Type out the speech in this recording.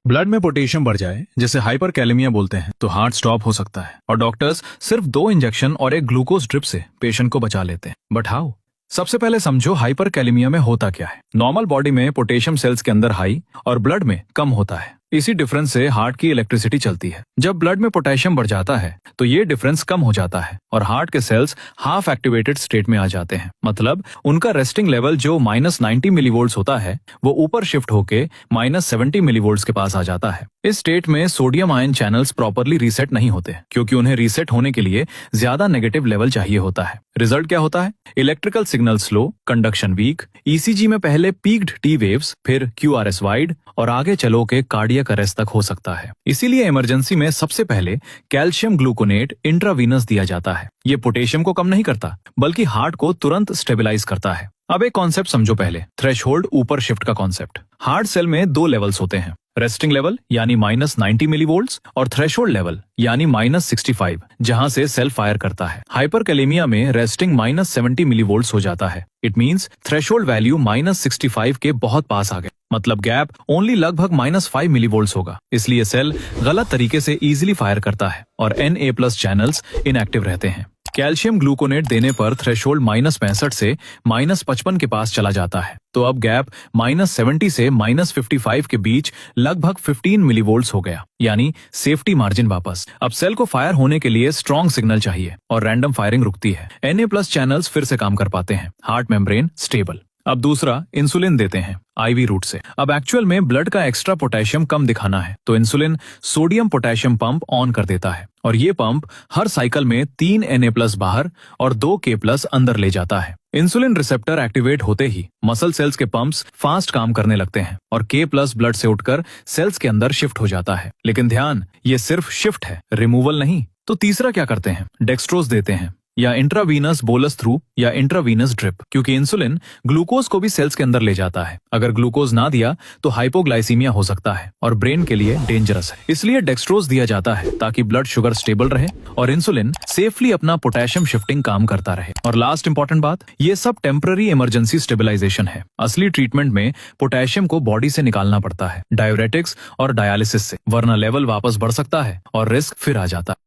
Blood में potassium बढ़ जाए, जिसे हाइपरकैलेमिया बोलते हैं, तो हार्ट स्टॉप हो सकता है और डॉक्टर्स सिर्फ 2 इंजेक्शन और एक ग्लूकोज ड्रिप से पेशेंट को बचा लेते हैं। But how? सबसे पहले समझो हाइपरकैलेमिया में होता क्या है। नॉर्मल बॉडी में पोटेशियम सेल्स के अंदर हाई और ब्लड में कम होता है। इसी डिफरेंस से हार्ट की इलेक्ट्रिसिटी चलती है। जब ब्लड में पोटेशियम बढ़ जाता है तो ये डिफरेंस कम हो जाता है और हार्ट के सेल्स हाफ एक्टिवेटेड स्टेट में आ जाते हैं। मतलब उनका रेस्टिंग लेवल जो -90 मिलीवोल्ट्स होता है वो ऊपर शिफ्ट होके -70 मिलीवोल्ट्स के पास आ जाता है। इस स्टेट में sodium ion channels properly reset नहीं होते, क्योंकि उन्हें रीसेट होने के लिए ज्यादा नेगेटिव लेवल चाहिए होता है। रिजल्ट क्या होता है? Electrical signal slow, conduction weak, ECG में पहले पीक्ड टी वेव्स, फिर क्यूआरएस वाइड और आगे चलो के कार्डियक अरेस्ट तक हो सकता है। इसीलिए इमरजेंसी में सबसे पहले कैल्शियम ग्लूकोनेट इंट्रावीनस दिया जाता है। ये पोटेशियम को कम नहीं करता, बल्कि हार्ट को तुरंत स्टेबलाइज करता है। अब एक कॉन्सेप्ट समझो पहले, थ्रेशहोल्ड ऊपर शिफ्ट का कॉन्सेप्ट। हार्ट सेल में 2 लेवल्स होते हैं, रेस्टिंग लेवल यानी -90 मिलीवोल्ट्स और थ्रेशोल्ड लेवल यानी -65, जहां से सेल फायर करता है। हाइपरकैलेमिया में रेस्टिंग -70 मिलीवोल्ट्स हो जाता है। इट मींस थ्रेशोल्ड वैल्यू -65 के बहुत पास आ गए, मतलब गैप ओनली लगभग -5 मिलीवोल्ट्स होगा। इसलिए सेल गलत तरीके से इजीली फायर करता है और Na+ चैनल्स इनएक्टिव रहते हैं। कैल्शियम ग्लूकोनेट देने पर थ्रेशोल्ड -65 से -55 के पास चला जाता है, तो अब गैप -70 से -55 के बीच लगभग 15 मिलीवोल्ट्स हो गया, यानी सेफ्टी मार्जिन वापस। अब सेल को फायर होने के लिए स्ट्रॉन्ग सिग्नल चाहिए और रैंडम फायरिंग रुकती है। Na+ चैनल्स फिर से काम कर पाते हैं, हार्ट मेम्ब्रेन स्टेबल। अब दूसरा, इंसुलिन देते हैं आईवी रूट से। अब एक्चुअल में ब्लड का एक्स्ट्रा पोटेशियम कम दिखाना है, तो insulin sodium potassium pump on कर देता है और ये पंप हर साइकिल में 3 Na+ बाहर और 2 K+ अंदर ले जाता है। इंसुलिन रिसेप्टर एक्टिवेट होते ही मसल सेल्स के पंप्स फास्ट काम करने लगते हैं और K+ ब्लड से उठकर सेल्स के अंदर शिफ्ट हो जाता है। लेकिन ध्यान, ये सिर्फ शिफ्ट है, रिमूवल नहीं। तो तीसरा क्या करते हैं? डेक्सट्रोज देते हैं, या इंट्रावीनस बोलस थ्रू या इंट्रावीनस ड्रिप, क्योंकि इंसुलिन ग्लूकोज को भी सेल्स के अंदर ले जाता है। अगर ग्लूकोज ना दिया तो हाइपोग्लाइसीमिया हो सकता है और ब्रेन के लिए डेंजरस है। इसलिए डेक्सट्रोज दिया जाता है ताकि ब्लड शुगर स्टेबल रहे और इंसुलिन सेफली अपना पोटेशियम शिफ्टिंग काम करता रहे। और लास्ट इंपॉर्टेंट बात, ये सब टेम्पररी इमरजेंसी स्टेबलाइजेशन है। असली ट्रीटमेंट में पोटेशियम को बॉडी से निकालना पड़ता है, डायूरेटिक्स और डायलिसिस से, वरना लेवल वापस बढ़ सकता है और रिस्क फिर आ जाता है।